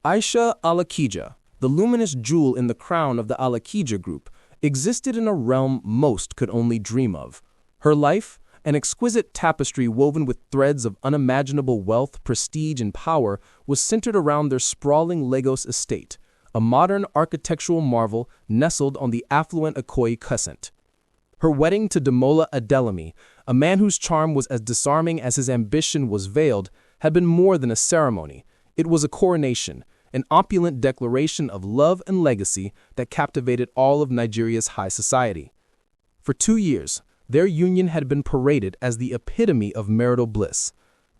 Aisha Alakija, the luminous jewel in the crown of the Alakija group, existed in a realm most could only dream of. Her life, an exquisite tapestry woven with threads of unimaginable wealth, prestige, and power, was centered around their sprawling Lagos estate, a modern architectural marvel nestled on the affluent Ikoyi crescent. Her wedding to Demola Adelami, a man whose charm was as disarming as his ambition was veiled, had been more than a ceremony. It was a coronation, an opulent declaration of love and legacy that captivated all of Nigeria's high society. For 2 years, their union had been paraded as the epitome of marital bliss,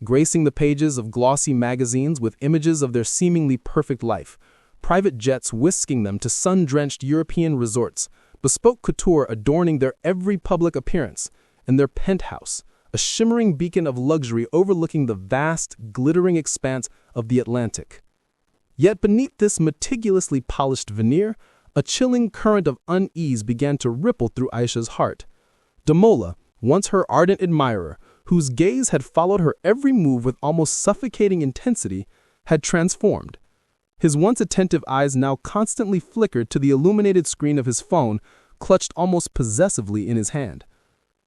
gracing the pages of glossy magazines with images of their seemingly perfect life, private jets whisking them to sun-drenched European resorts, bespoke couture adorning their every public appearance, and their penthouse, a shimmering beacon of luxury overlooking the vast, glittering expanse of the Atlantic. Yet beneath this meticulously polished veneer, a chilling current of unease began to ripple through Aisha's heart. Demola, once her ardent admirer, whose gaze had followed her every move with almost suffocating intensity, had transformed. His once attentive eyes now constantly flickered to the illuminated screen of his phone, clutched almost possessively in his hand.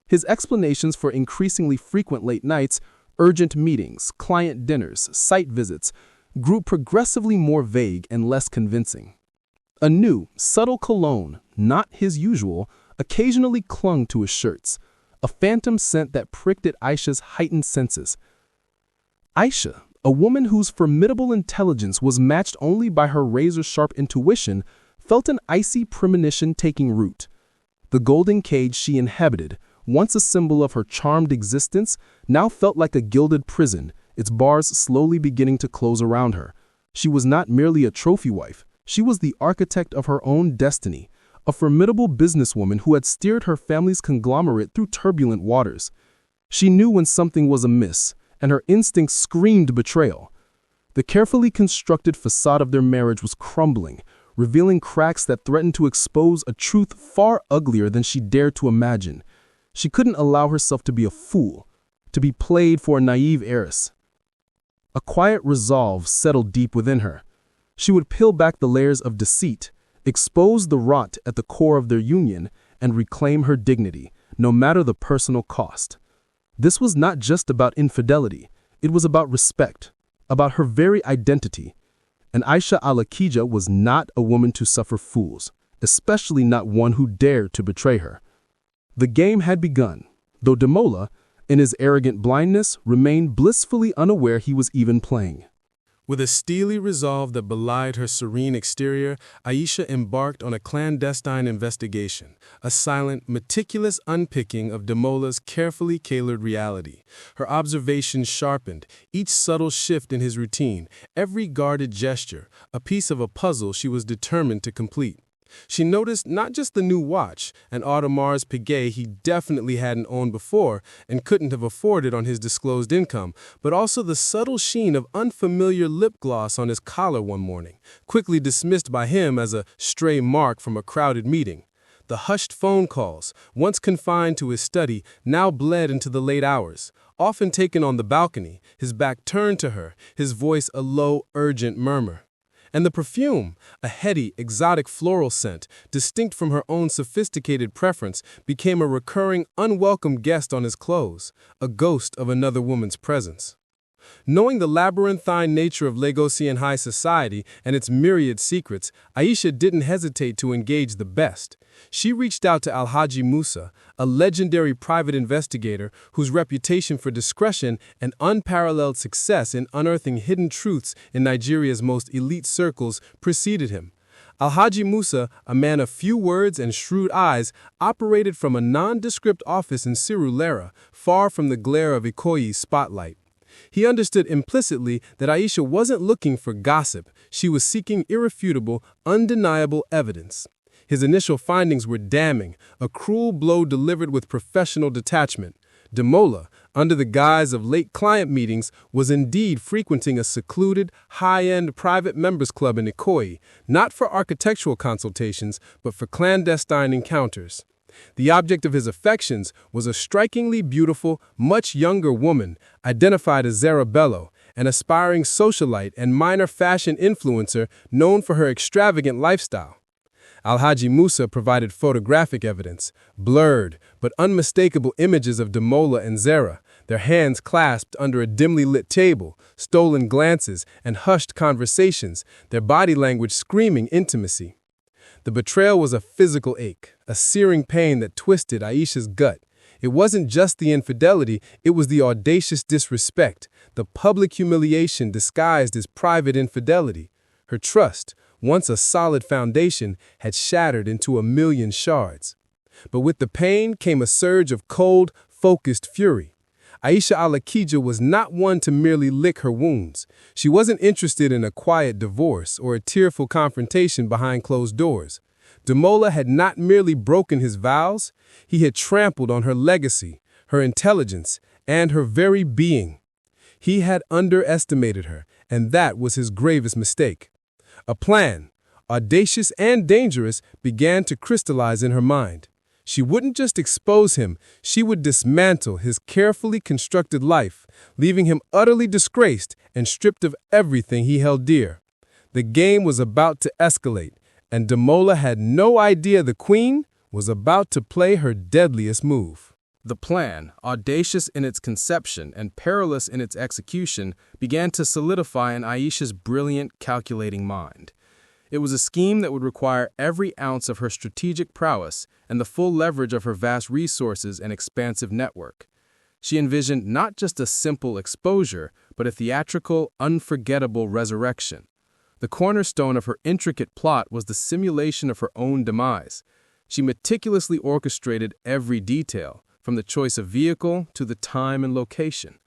His explanations for increasingly frequent late nights, urgent meetings, client dinners, site visits, grew progressively more vague and less convincing. A new, subtle cologne, not his usual, occasionally clung to his shirts, a phantom scent that pricked at Aisha's heightened senses. Aisha, a woman whose formidable intelligence was matched only by her razor-sharp intuition, felt an icy premonition taking root. The golden cage she inhabited, once a symbol of her charmed existence, now felt like a gilded prison, its bars slowly beginning to close around her. She was not merely a trophy wife, she was the architect of her own destiny, a formidable businesswoman who had steered her family's conglomerate through turbulent waters. She knew when something was amiss, and her instincts screamed betrayal. The carefully constructed facade of their marriage was crumbling, revealing cracks that threatened to expose a truth far uglier than she dared to imagine. She couldn't allow herself to be a fool, to be played for a naive heiress. A quiet resolve settled deep within her. She would peel back the layers of deceit, expose the rot at the core of their union, and reclaim her dignity, no matter the personal cost. This was not just about infidelity, it was about respect, about her very identity. And Aisha Alakija was not a woman to suffer fools, especially not one who dared to betray her. The game had begun, though Demola, in his arrogant blindness, remained blissfully unaware he was even playing. With a steely resolve that belied her serene exterior, Aisha embarked on a clandestine investigation, a silent, meticulous unpicking of Demola's carefully tailored reality. Her observations sharpened, each subtle shift in his routine, every guarded gesture, a piece of a puzzle she was determined to complete. She noticed not just the new watch, an Audemars Piguet he definitely hadn't owned before and couldn't have afforded on his disclosed income, but also the subtle sheen of unfamiliar lip gloss on his collar one morning, quickly dismissed by him as a stray mark from a crowded meeting. The hushed phone calls, once confined to his study, now bled into the late hours, often taken on the balcony, his back turned to her, his voice a low, urgent murmur. And the perfume, a heady, exotic floral scent, distinct from her own sophisticated preference, became a recurring, unwelcome guest on his clothes, a ghost of another woman's presence. Knowing the labyrinthine nature of Lagosian high society and its myriad secrets, Aisha didn't hesitate to engage the best. She reached out to Alhaji Musa, a legendary private investigator whose reputation for discretion and unparalleled success in unearthing hidden truths in Nigeria's most elite circles preceded him. Alhaji Musa, a man of few words and shrewd eyes, operated from a nondescript office in Surulere, far from the glare of Ikoyi's spotlight. He understood implicitly that Aisha wasn't looking for gossip, she was seeking irrefutable, undeniable evidence. His initial findings were damning, a cruel blow delivered with professional detachment. Demola, under the guise of late client meetings, was indeed frequenting a secluded, high-end private members club in Ikoyi, not for architectural consultations, but for clandestine encounters. The object of his affections was a strikingly beautiful, much younger woman, identified as Zarabello, an aspiring socialite and minor fashion influencer known for her extravagant lifestyle. Alhaji Musa provided photographic evidence, blurred but unmistakable images of Demola and Zara, their hands clasped under a dimly lit table, stolen glances and hushed conversations, their body language screaming intimacy. The betrayal was a physical ache, a searing pain that twisted Aisha's gut. It wasn't just the infidelity, it was the audacious disrespect, the public humiliation disguised as private infidelity. Her trust, once a solid foundation, had shattered into a million shards. But with the pain came a surge of cold, focused fury. Aisha Alakija was not one to merely lick her wounds. She wasn't interested in a quiet divorce or a tearful confrontation behind closed doors. Demola had not merely broken his vows, he had trampled on her legacy, her intelligence, and her very being. He had underestimated her, and that was his gravest mistake. A plan, audacious and dangerous, began to crystallize in her mind. She wouldn't just expose him, she would dismantle his carefully constructed life, leaving him utterly disgraced and stripped of everything he held dear. The game was about to escalate, and Demola had no idea the queen was about to play her deadliest move. The plan, audacious in its conception and perilous in its execution, began to solidify in Aisha's brilliant, calculating mind. It was a scheme that would require every ounce of her strategic prowess and the full leverage of her vast resources and expansive network. She envisioned not just a simple exposure, but a theatrical, unforgettable resurrection. The cornerstone of her intricate plot was the simulation of her own demise. She meticulously orchestrated every detail, from the choice of vehicle to the time and location.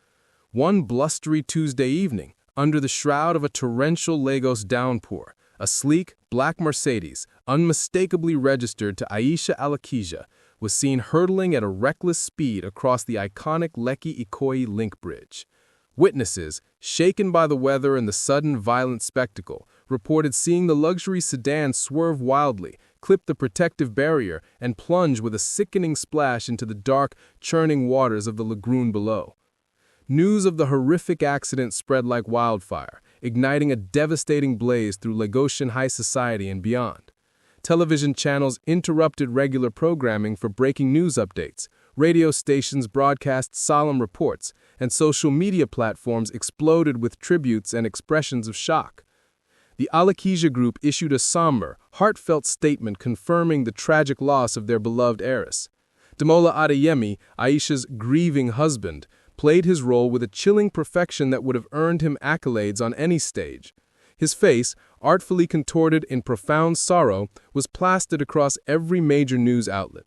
One blustery Tuesday evening, under the shroud of a torrential Lagos downpour, a sleek, black Mercedes, unmistakably registered to Aisha Alakija, was seen hurtling at a reckless speed across the iconic Lekki-Ikoyi link bridge. Witnesses, shaken by the weather and the sudden violent spectacle, reported seeing the luxury sedan swerve wildly, clip the protective barrier, and plunge with a sickening splash into the dark, churning waters of the lagoon below. News of the horrific accident spread like wildfire, igniting a devastating blaze through Lagosian high society and beyond. Television channels interrupted regular programming for breaking news updates, radio stations broadcast solemn reports, and social media platforms exploded with tributes and expressions of shock. The Alakija group issued a somber, heartfelt statement confirming the tragic loss of their beloved heiress. Demola Adeyemi, Aisha's grieving husband, played his role with a chilling perfection that would have earned him accolades on any stage. His face, artfully contorted in profound sorrow, was plastered across every major news outlet.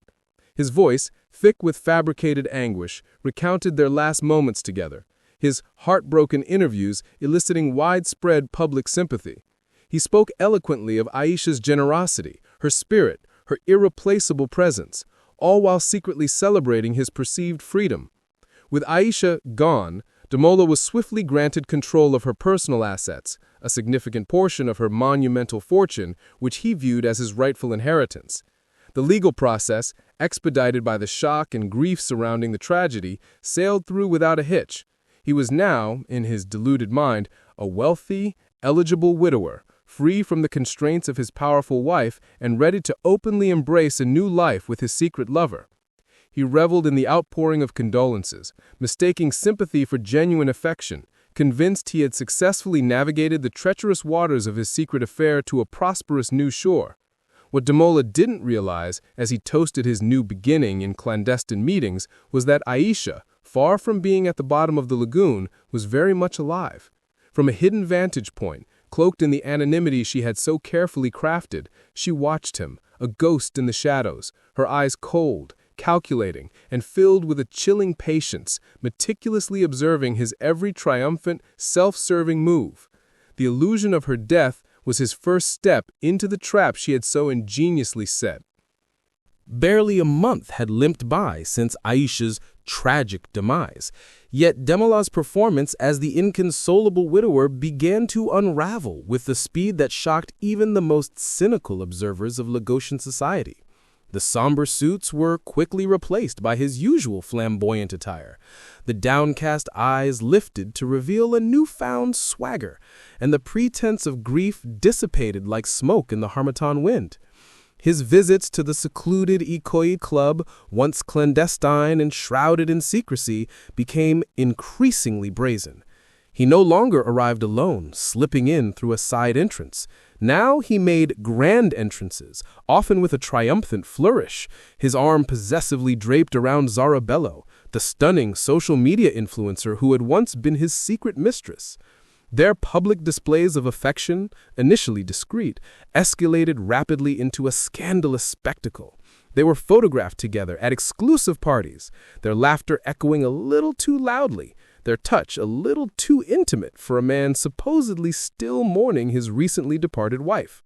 His voice, thick with fabricated anguish, recounted their last moments together, his heartbroken interviews eliciting widespread public sympathy. He spoke eloquently of Aisha's generosity, her spirit, her irreplaceable presence, all while secretly celebrating his perceived freedom. With Aisha gone, Demola was swiftly granted control of her personal assets, a significant portion of her monumental fortune, which he viewed as his rightful inheritance. The legal process, expedited by the shock and grief surrounding the tragedy, sailed through without a hitch. He was now, in his deluded mind, a wealthy, eligible widower, free from the constraints of his powerful wife and ready to openly embrace a new life with his secret lover. He reveled in the outpouring of condolences, mistaking sympathy for genuine affection, convinced he had successfully navigated the treacherous waters of his secret affair to a prosperous new shore. What Demola didn't realize, as he toasted his new beginning in clandestine meetings, was that Aisha, far from being at the bottom of the lagoon, was very much alive. From a hidden vantage point, cloaked in the anonymity she had so carefully crafted, she watched him, a ghost in the shadows, her eyes cold, calculating, and filled with a chilling patience, meticulously observing his every triumphant, self-serving move. The illusion of her death was his first step into the trap she had so ingeniously set. Barely a month had limped by since Aisha's tragic demise, yet Demola's performance as the inconsolable widower began to unravel with the speed that shocked even the most cynical observers of Lagosian society. The somber suits were quickly replaced by his usual flamboyant attire. The downcast eyes lifted to reveal a newfound swagger, and the pretense of grief dissipated like smoke in the harmattan wind. His visits to the secluded Ikoyi club, once clandestine and shrouded in secrecy, became increasingly brazen. He no longer arrived alone, slipping in through a side entrance. Now he made grand entrances, often with a triumphant flourish, his arm possessively draped around Zara Bello, the stunning social media influencer who had once been his secret mistress. Their public displays of affection, initially discreet, escalated rapidly into a scandalous spectacle. They were photographed together at exclusive parties, their laughter echoing a little too loudly, their touch a little too intimate for a man supposedly still mourning his recently departed wife.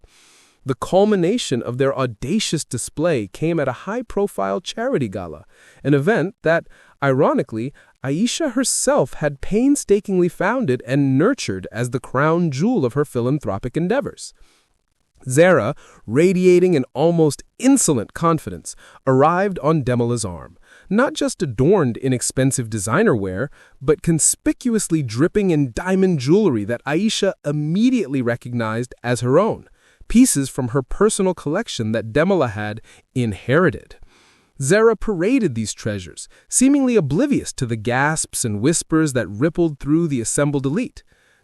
The culmination of their audacious display came at a high-profile charity gala, an event that, ironically, Aisha herself had painstakingly founded and nurtured as the crown jewel of her philanthropic endeavors. Zara, radiating an almost insolent confidence, arrived on Demola's arm, not just adorned in expensive designer wear, but conspicuously dripping in diamond jewelry that Aisha immediately recognized as her own, pieces from her personal collection that Demola had inherited. Zara paraded these treasures, seemingly oblivious to the gasps and whispers that rippled through the assembled elite.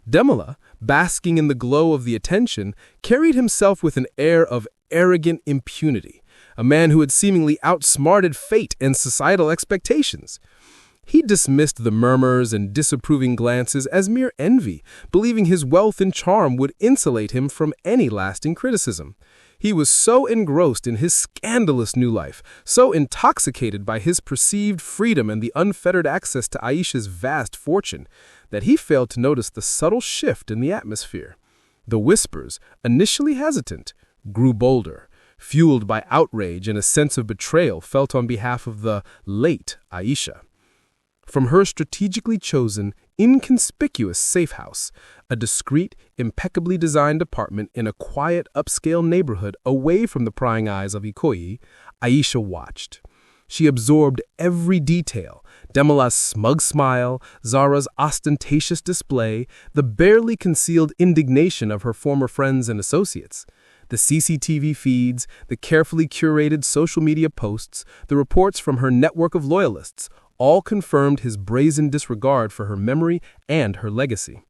Demola, basking in the glow of the attention, carried himself with an air of arrogant impunity, a man who had seemingly outsmarted fate and societal expectations. He dismissed the murmurs and disapproving glances as mere envy, believing his wealth and charm would insulate him from any lasting criticism. He was so engrossed in his scandalous new life, so intoxicated by his perceived freedom and the unfettered access to Aisha's vast fortune, that he failed to notice the subtle shift in the atmosphere. The whispers, initially hesitant, grew bolder, fueled by outrage and a sense of betrayal felt on behalf of the late Aisha. From her strategically chosen, inconspicuous safe house, a discreet, impeccably designed apartment in a quiet, upscale neighborhood away from the prying eyes of Ikoyi, Aisha watched. She absorbed every detail, Demola's smug smile, Zara's ostentatious display, the barely concealed indignation of her former friends and associates. The CCTV feeds, the carefully curated social media posts, the reports from her network of loyalists, all confirmed his brazen disregard for her memory and her legacy.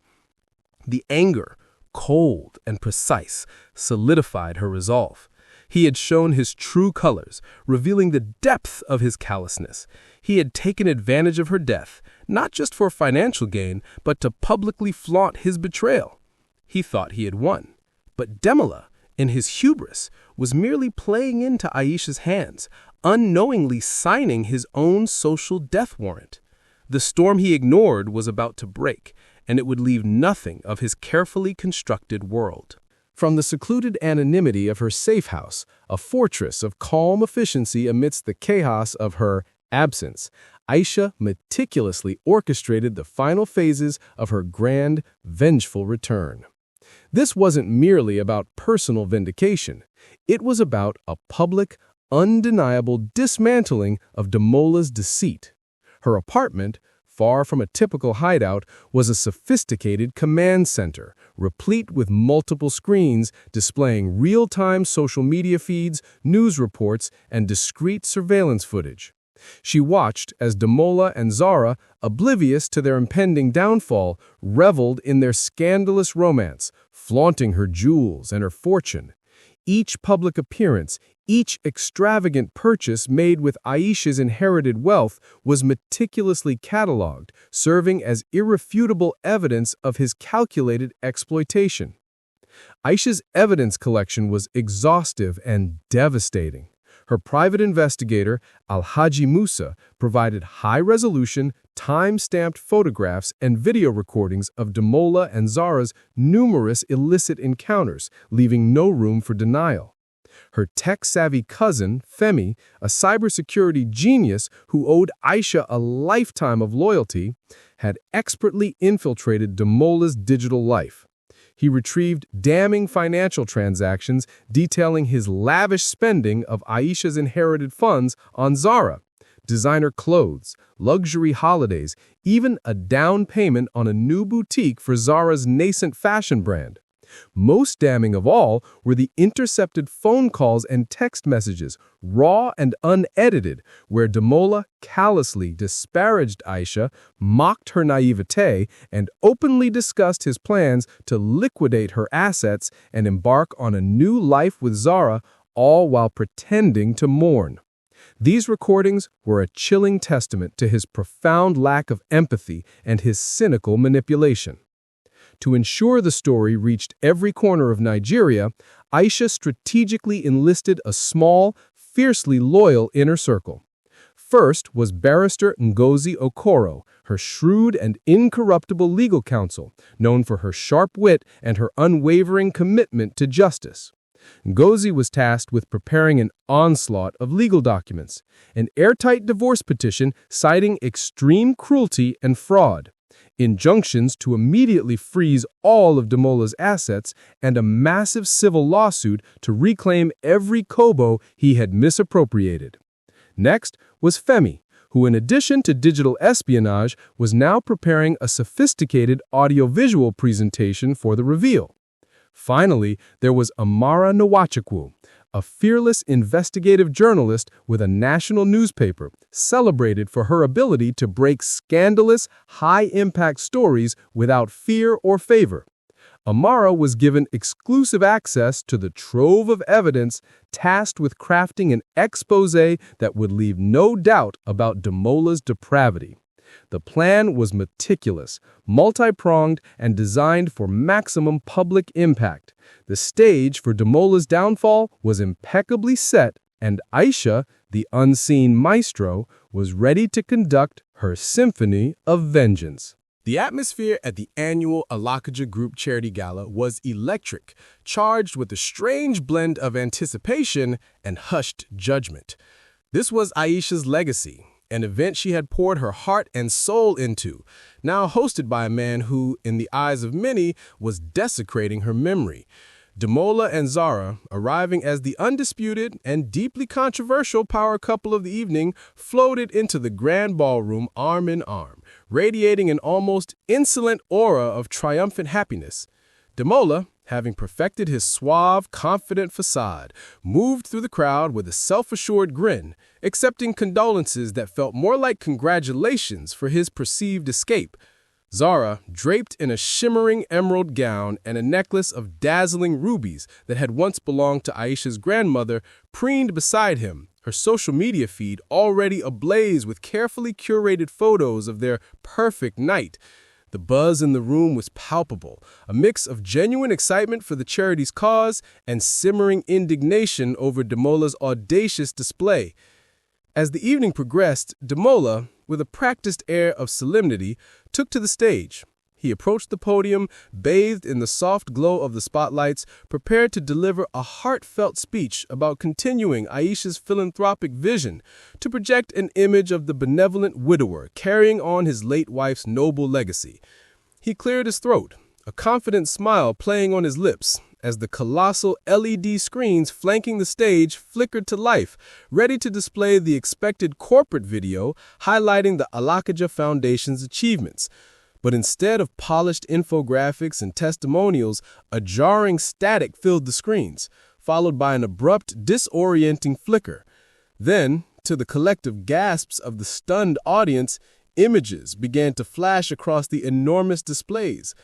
The anger, cold and precise, solidified her resolve. He had shown his true colors, revealing the depth of his callousness. He had taken advantage of her death, not just for financial gain, but to publicly flaunt his betrayal. He thought he had won. But Demola, in his hubris, was merely playing into Aisha's hands, unknowingly signing his own social death warrant. The storm he ignored was about to break, and it would leave nothing of his carefully constructed world. From the secluded anonymity of her safe house, a fortress of calm efficiency amidst the chaos of her absence, Aisha meticulously orchestrated the final phases of her grand, vengeful return. This wasn't merely about personal vindication. It was about a public, undeniable dismantling of Demola's deceit. Her apartment, far from a typical hideout, was a sophisticated command center, replete with multiple screens displaying real-time social media feeds, news reports, and discreet surveillance footage. She watched as Demola and Zara, oblivious to their impending downfall, reveled in their scandalous romance, flaunting her jewels and her fortune. Each public appearance, each extravagant purchase made with Aisha's inherited wealth was meticulously catalogued, serving as irrefutable evidence of his calculated exploitation. Aisha's evidence collection was exhaustive and devastating. Her private investigator, Alhaji Musa, provided high-resolution, time-stamped photographs and video recordings of Demola and Zara's numerous illicit encounters, leaving no room for denial. Her tech-savvy cousin, Femi, a cybersecurity genius who owed Aisha a lifetime of loyalty, had expertly infiltrated Demola's digital life. He retrieved damning financial transactions detailing his lavish spending of Aisha's inherited funds on Zara. Designer clothes, luxury holidays, even a down payment on a new boutique for Zara's nascent fashion brand. Most damning of all were the intercepted phone calls and text messages, raw and unedited, where Demola callously disparaged Aisha, mocked her naivete, and openly discussed his plans to liquidate her assets and embark on a new life with Zara, all while pretending to mourn. These recordings were a chilling testament to his profound lack of empathy and his cynical manipulation. To ensure the story reached every corner of Nigeria, Aisha strategically enlisted a small, fiercely loyal inner circle. First was barrister Ngozi Okoro, her shrewd and incorruptible legal counsel, known for her sharp wit and her unwavering commitment to justice. Ngozi was tasked with preparing an onslaught of legal documents, an airtight divorce petition citing extreme cruelty and fraud, injunctions to immediately freeze all of Demola's assets, and a massive civil lawsuit to reclaim every kobo he had misappropriated. Next was Femi, who in addition to digital espionage was now preparing a sophisticated audiovisual presentation for the reveal. Finally, there was Amara Nwachukwu, a fearless investigative journalist with a national newspaper, celebrated for her ability to break scandalous, high-impact stories without fear or favor. Amara was given exclusive access to the trove of evidence, tasked with crafting an exposé that would leave no doubt about Demola's depravity. The plan was meticulous, multi-pronged, and designed for maximum public impact. The stage for Demola's downfall was impeccably set, and Aisha, the unseen maestro, was ready to conduct her symphony of vengeance. The atmosphere at the annual Alakija Group Charity Gala was electric, charged with a strange blend of anticipation and hushed judgment. This was Aisha's legacy, an event she had poured her heart and soul into, now hosted by a man who, in the eyes of many, was desecrating her memory. Demola and Zara, arriving as the undisputed and deeply controversial power couple of the evening, floated into the grand ballroom arm in arm, radiating an almost insolent aura of triumphant happiness. Demola, having perfected his suave, confident facade, moved through the crowd with a self-assured grin, accepting condolences that felt more like congratulations for his perceived escape. Zara, draped in a shimmering emerald gown and a necklace of dazzling rubies that had once belonged to Aisha's grandmother, preened beside him, her social media feed already ablaze with carefully curated photos of their perfect night. The buzz in the room was palpable, a mix of genuine excitement for the charity's cause and simmering indignation over Demola's audacious display. As the evening progressed, Demola, with a practiced air of solemnity, took to the stage. He approached the podium, bathed in the soft glow of the spotlights, prepared to deliver a heartfelt speech about continuing Aisha's philanthropic vision, to project an image of the benevolent widower carrying on his late wife's noble legacy. He cleared his throat, a confident smile playing on his lips, as the colossal LED screens flanking the stage flickered to life, ready to display the expected corporate video highlighting the Alakija Foundation's achievements. But instead of polished infographics and testimonials, a jarring static filled the screens, followed by an abrupt, disorienting flicker. Then, to the collective gasps of the stunned audience, images began to flash across the enormous displays.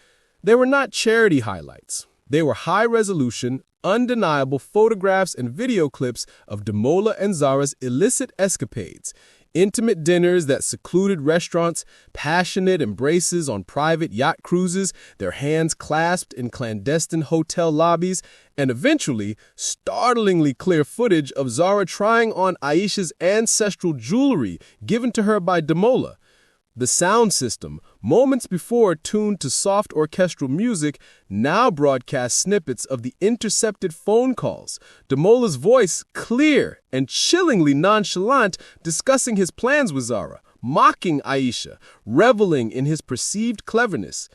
They were not charity highlights. They were high-resolution, undeniable photographs and video clips of Demola and Zara's illicit escapades, intimate dinners at secluded restaurants, passionate embraces on private yacht cruises, their hands clasped in clandestine hotel lobbies, and eventually, startlingly clear footage of Zara trying on Aisha's ancestral jewelry given to her by Demola. The sound system, moments before tuned to soft orchestral music, now broadcast snippets of the intercepted phone calls, Demola's voice clear and chillingly nonchalant, discussing his plans with Zara, mocking Aisha, reveling in his perceived cleverness.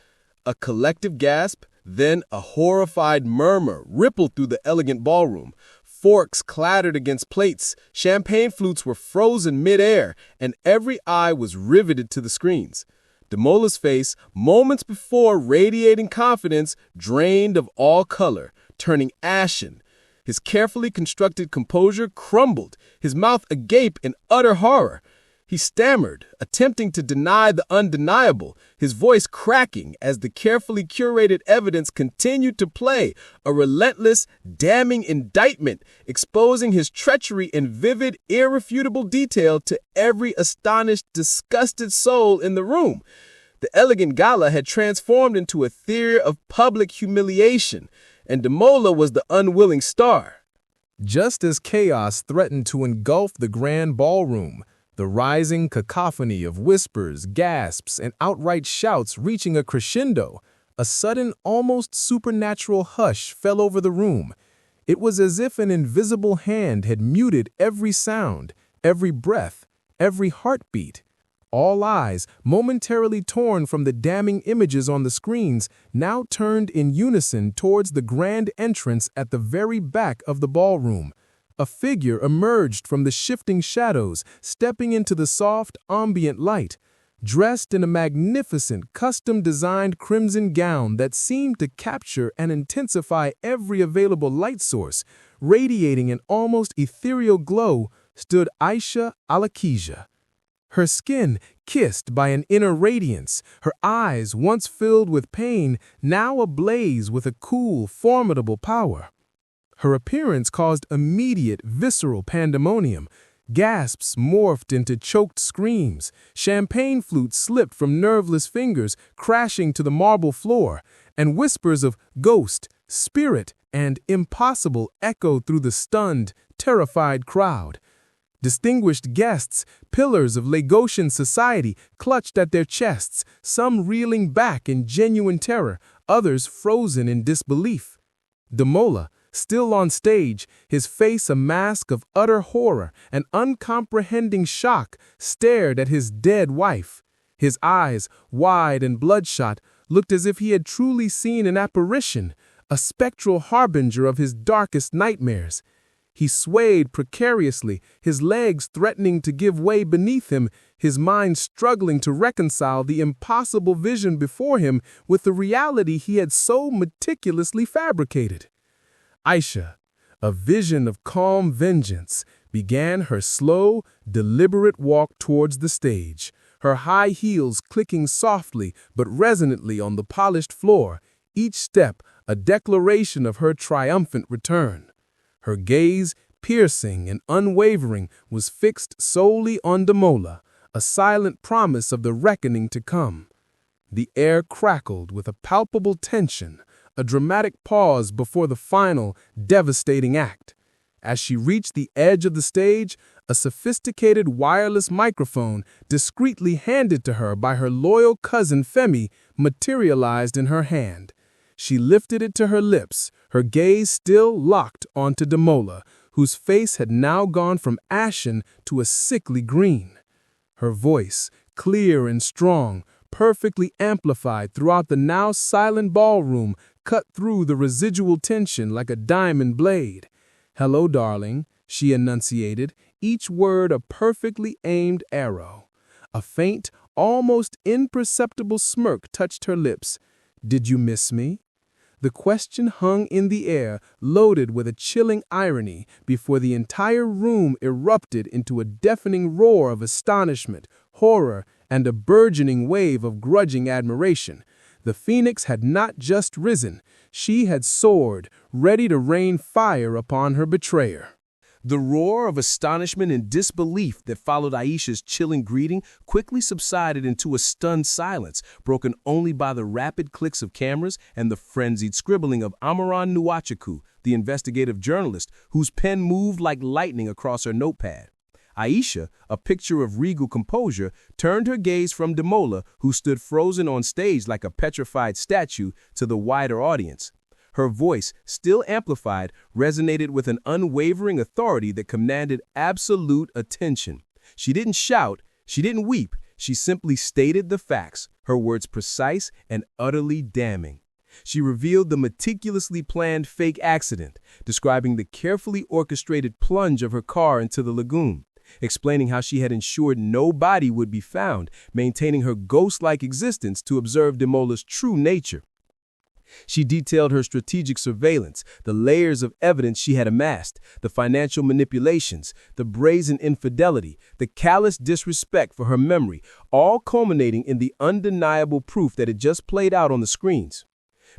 A collective gasp, Then a horrified murmur rippled through the elegant ballroom. Forks clattered against plates, champagne flutes were frozen mid-air, and every eye was riveted to the screens. Demola's face, moments before radiating confidence, drained of all color, turning ashen. His carefully constructed composure crumbled, his mouth agape in utter horror. He stammered, attempting to deny the undeniable, his voice cracking as the carefully curated evidence continued to play, a relentless, damning indictment, exposing his treachery in vivid, irrefutable detail to every astonished, disgusted soul in the room. The elegant gala had transformed into a theater of public humiliation, and Demola was the unwilling star. Just as chaos threatened to engulf the grand ballroom, the rising cacophony of whispers, gasps, and outright shouts reaching a crescendo, a sudden, almost supernatural hush fell over the room. It was as if an invisible hand had muted every sound, every breath, every heartbeat. All eyes, momentarily torn from the damning images on the screens, now turned in unison towards the grand entrance at the very back of the ballroom. A figure emerged from the shifting shadows, stepping into the soft, ambient light, dressed in a magnificent, custom-designed crimson gown that seemed to capture and intensify every available light source. Radiating an almost ethereal glow stood Aisha Alakija. Her skin kissed by an inner radiance, her eyes, once filled with pain, now ablaze with a cool, formidable power. Her appearance caused immediate, visceral pandemonium. Gasps morphed into choked screams. Champagne flutes slipped from nerveless fingers, crashing to the marble floor, and whispers of ghost, spirit, and impossible echoed through the stunned, terrified crowd. Distinguished guests, pillars of Lagosian society, clutched at their chests, some reeling back in genuine terror, others frozen in disbelief. Demola, still on stage, his face a mask of utter horror and uncomprehending shock, stared at his dead wife. His eyes, wide and bloodshot, looked as if he had truly seen an apparition, a spectral harbinger of his darkest nightmares. He swayed precariously, his legs threatening to give way beneath him, his mind struggling to reconcile the impossible vision before him with the reality he had so meticulously fabricated. Aisha, a vision of calm vengeance, began her slow, deliberate walk towards the stage, her high heels clicking softly but resonantly on the polished floor, each step a declaration of her triumphant return. Her gaze, piercing and unwavering, was fixed solely on Demola, a silent promise of the reckoning to come. The air crackled with a palpable tension, a dramatic pause before the final, devastating act. As she reached the edge of the stage, a sophisticated wireless microphone, discreetly handed to her by her loyal cousin Femi, materialized in her hand. She lifted it to her lips, her gaze still locked onto Demola, whose face had now gone from ashen to a sickly green. Her voice, clear and strong, perfectly amplified throughout the now silent ballroom, cut through the residual tension like a diamond blade. "Hello, darling," she enunciated, each word a perfectly aimed arrow. A faint, almost imperceptible smirk touched her lips. "Did you miss me?" The question hung in the air, loaded with a chilling irony, before the entire room erupted into a deafening roar of astonishment, horror, and a burgeoning wave of grudging admiration. The phoenix had not just risen, she had soared, ready to rain fire upon her betrayer. The roar of astonishment and disbelief that followed Aisha's chilling greeting quickly subsided into a stunned silence, broken only by the rapid clicks of cameras and the frenzied scribbling of Amaran Nwachukwu, the investigative journalist, whose pen moved like lightning across her notepad. Aisha, a picture of regal composure, turned her gaze from Demola, who stood frozen on stage like a petrified statue, to the wider audience. Her voice, still amplified, resonated with an unwavering authority that commanded absolute attention. She didn't shout, she didn't weep, she simply stated the facts, her words precise and utterly damning. She revealed the meticulously planned fake accident, describing the carefully orchestrated plunge of her car into the lagoon, explaining how she had ensured no body would be found, maintaining her ghost-like existence to observe Demola's true nature. She detailed her strategic surveillance, the layers of evidence she had amassed, the financial manipulations, the brazen infidelity, the callous disrespect for her memory, all culminating in the undeniable proof that had just played out on the screens.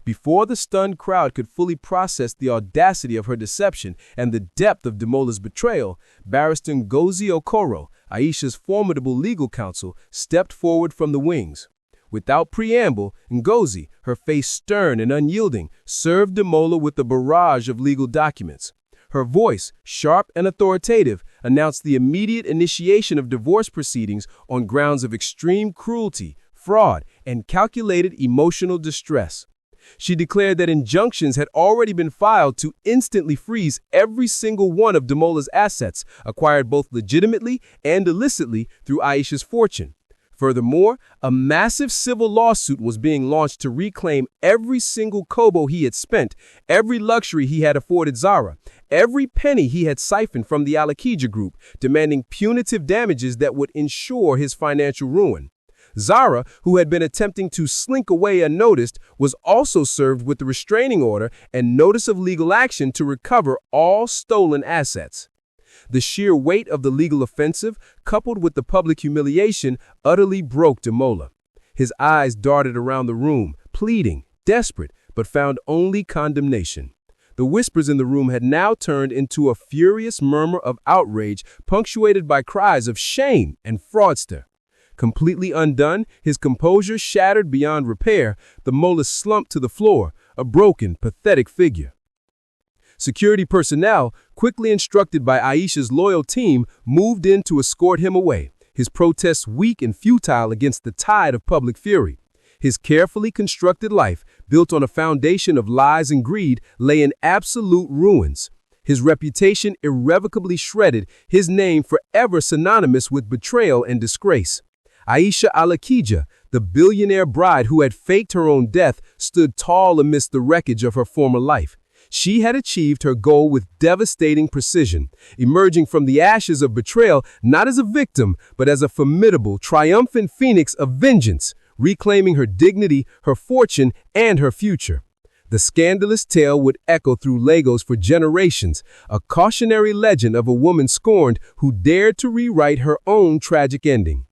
Before the stunned crowd could fully process the audacity of her deception and the depth of Demola's betrayal, Barrister Ngozi Okoro, Aisha's formidable legal counsel, stepped forward from the wings. Without preamble, Ngozi, her face stern and unyielding, served Demola with a barrage of legal documents. Her voice, sharp and authoritative, announced the immediate initiation of divorce proceedings on grounds of extreme cruelty, fraud, and calculated emotional distress. She declared that injunctions had already been filed to instantly freeze every single one of Demola's assets, acquired both legitimately and illicitly through Aisha's fortune. Furthermore, a massive civil lawsuit was being launched to reclaim every single kobo he had spent, every luxury he had afforded Zara, every penny he had siphoned from the Alakija group, demanding punitive damages that would ensure his financial ruin. Zara, who had been attempting to slink away unnoticed, was also served with the restraining order and notice of legal action to recover all stolen assets. The sheer weight of the legal offensive, coupled with the public humiliation, utterly broke Demola. His eyes darted around the room, pleading, desperate, but found only condemnation. The whispers in the room had now turned into a furious murmur of outrage, punctuated by cries of shame and fraudster. Completely undone, his composure shattered beyond repair, Demola slumped to the floor, a broken, pathetic figure. Security personnel, quickly instructed by Aisha's loyal team, moved in to escort him away, his protests weak and futile against the tide of public fury. His carefully constructed life, built on a foundation of lies and greed, lay in absolute ruins. His reputation irrevocably shredded, his name forever synonymous with betrayal and disgrace. Aisha Alakija, the billionaire bride who had faked her own death, stood tall amidst the wreckage of her former life. She had achieved her goal with devastating precision, emerging from the ashes of betrayal not as a victim, but as a formidable, triumphant phoenix of vengeance, reclaiming her dignity, her fortune, and her future. The scandalous tale would echo through Lagos for generations, a cautionary legend of a woman scorned who dared to rewrite her own tragic ending.